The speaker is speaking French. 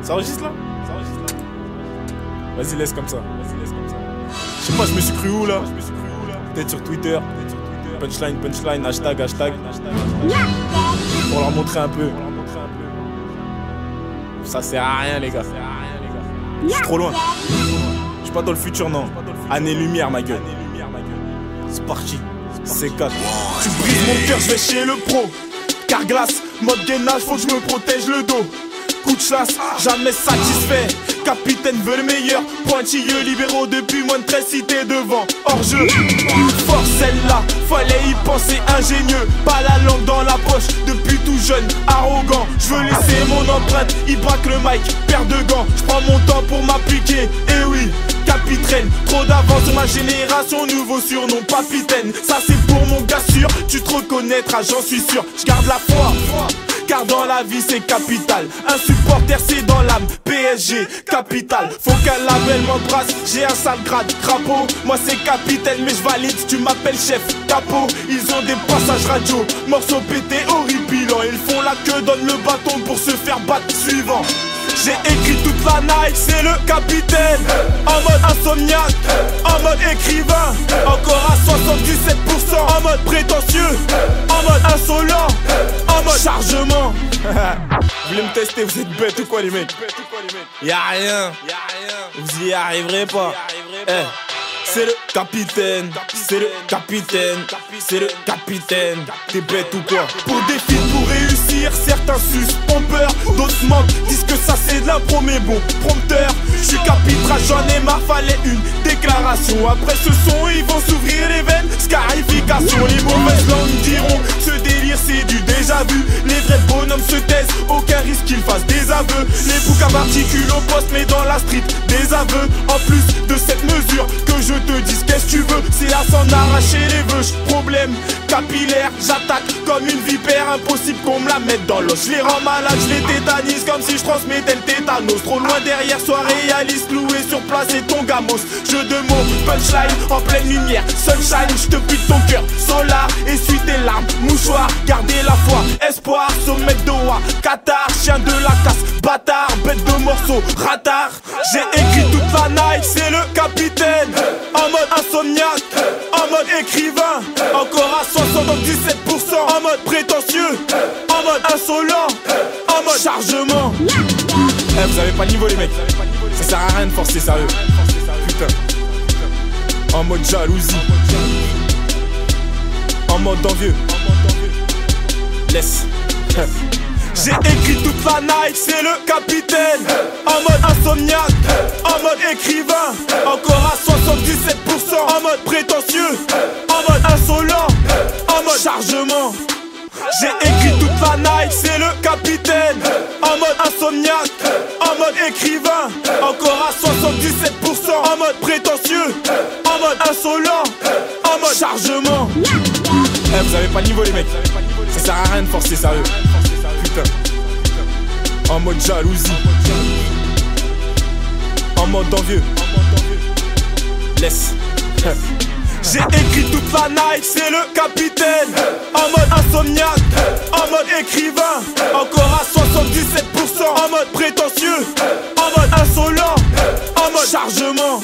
Ça enregistre là? Vas-y, laisse comme ça. Je sais pas, je me suis cru où là? Peut-être sur Twitter. Punchline, hashtag. Pour leur montrer un peu. Ça sert à rien, les gars. Je suis trop loin. Je suis pas dans le futur, non. Année-lumière, ma gueule. C'est parti. C4. Tu brises mon cœur, je vais chez le pro. Carglass, mode gainage, faut que je me protège le dos. Coup de chasse, jamais satisfait. Capitaine veut le meilleur. Pointilleux, libéraux depuis moins de 13 cités devant. Hors jeu, force celle-là, fallait y penser ingénieux. Pas la langue dans la poche, depuis tout jeune, arrogant. Je veux laisser mon empreinte, il braque le mic, paire de gants. Je prends mon temps pour m'appliquer, et oui, capitaine. Trop d'avance sur ma génération, nouveau surnom, Papitaine. Ça c'est pour mon gars sûr, tu te reconnaîtras, j'en suis sûr. Je garde la foi. Car dans la vie c'est capital. Un supporter c'est dans l'âme. PSG, capital. Faut qu'un label m'embrasse. J'ai un sale grade, crapaud. Moi c'est capitaine mais je valide. Tu m'appelles chef, capot. Ils ont des passages radio. Morceaux pétés, horripilants. Ils font la queue, donnent le bâton pour se faire battre. Suivant. J'ai écrit toute la night, c'est le capitaine. En mode insomniaque, en mode écrivain. Encore à 77%, en mode prétentieux, en mode insolent, en mode chargement. Vous voulez me tester, vous êtes bêtes ou quoi les mecs? Y'a rien, vous y arriverez pas. C'est le capitaine, c'est le capitaine, c'est le capitaine. T'es bête ou quoi? Pour des filles, pour réussir, certains sucent, ont peur, d'autres mentent, disent que ça c'est de l'impro mais bon, prompteur. Je suis capitra, j'en ai marre, fallait une déclaration. Après ce son, ils vont s'ouvrir les veines, scarification. Les mauvaises langues diront, ce délire c'est du déjà vu. Les vrais bonhommes se taisent, aucun risque qu'ils fassent des aveux. Les boucs à particules au poste mais dans la street, des aveux. En plus de cette mesure, que je te dis qu'est-ce que tu veux, c'est là s'en arracher les vœux. Problème capillaire, j'attaque comme une vipère. Impossible qu'on me la mette dans l'os. Je les rends malades, je les tétanise comme si je transmettais le tétanos. Trop loin derrière, sois réaliste, cloué sur place et ton gamos. Jeu de mots, punchline en pleine lumière. Sunshine, je te bute ton cœur. Solar, essuie tes larmes. Mouchoir, gardez la foi. Espoir, sommet de Doha. Qatar, chien de la casse. Bâtard, bête de morceaux, ratard. J'ai écrit toute la night, c'est le capitaine. En mode insomniaque, en mode écrivain. Encore à 77%, en mode prétentieux, en mode insolent, en mode chargement. Vous avez pas le niveau les mecs. Ça sert à rien de forcer sérieux. Putain. En mode jalousie, en mode envieux. Laisse. J'ai écrit toute la night, c'est le capitaine. En mode insomniaque, en mode écrivain. Encore à 77%, en mode prétentieux, en mode insolent, en mode chargement. J'ai écrit toute la night, c'est le capitaine. En mode insomniaque, en mode écrivain. Encore à 77%, en mode prétentieux, en mode insolent, en mode chargement. Vous avez pas le niveau les mecs. Ça sert à rien de forcer sérieux. Putain. En mode jalousie, en mode envieux. Laisse. J'ai écrit toute la night, c'est le capitaine. En mode insomniaque, en mode écrivain. Encore à 77%, en mode prétentieux, en mode insolent, en mode chargement.